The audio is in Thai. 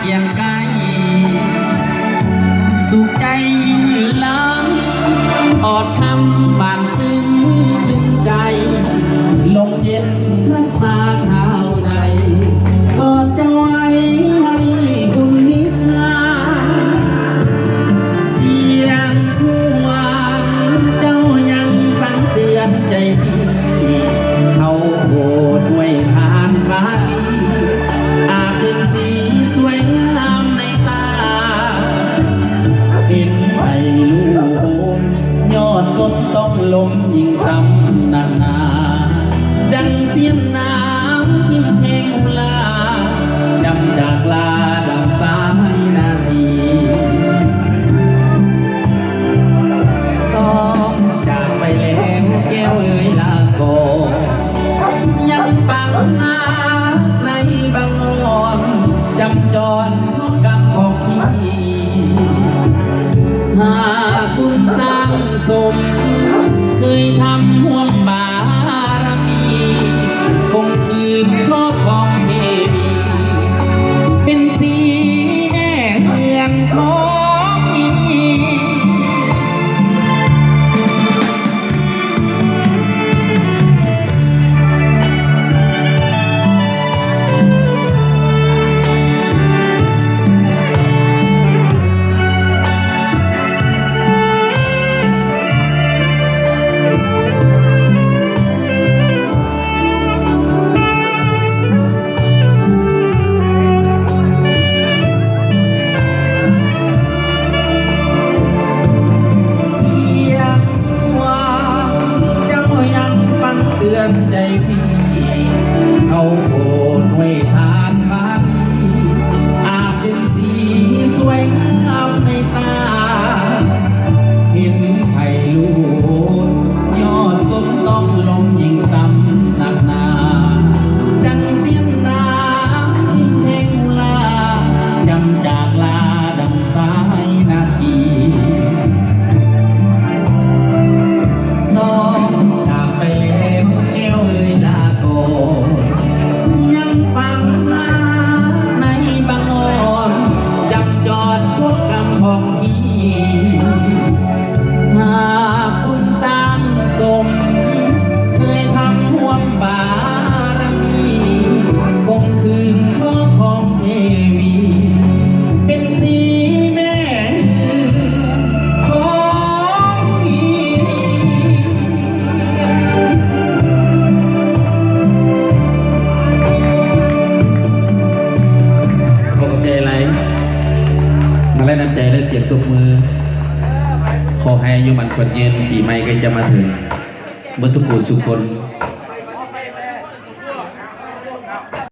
คียงไกลสุขใจล้ำอดคำบานซึ้งถึงใจลมเย็นพัดมาเท้าใดกอดจะไว้ให้คุณนิพพานเสียงผู้หวานเจ้ายังฟังเตือนใจพี่เขาโหดด้วยทานบาลีอาจเป็นสีสวยงามในตาเป็นไผ่ลูกโหมยอดสนต้องลมยิ่งซ้ำนานๆดังเสียงน้ำทิ่มแทงลาจำจากลาดังสายนาทีต้องจากไปแล้วแก้วเอ๋ยลาก่อนยังฟังนาในบางอ่อนจำจรกำของพี่หากคุณสร้างสมเคยทำห่วงบารมีคงคืนครอบครองเทวีเป็นสีแม่เมืองของพี่เตือนใจพี่เขาโกรธไว้ทานบ้านอาบเป็นสีสวยงามในตาเห็นไผ่ลูกยอดสนต้องลมยิ่งซ้ำหนักหนาดังเสียงน้ำทิ่มแทงลาจำจากลาดังสายนาทียังฟังมาในบางอ่อนจำจอดพวกกำของพี่หากคุณสร้างสมเคยทำห่วงบารมีคงคืนครอบครองเทวีเป็นสีแม่ของพี่มาแล่น้ำใจและเสียงตบมือขอให้อายุมันขวัญยืนปีใหม่ก็จะมาถึงเมื่อทุกคนสุขคน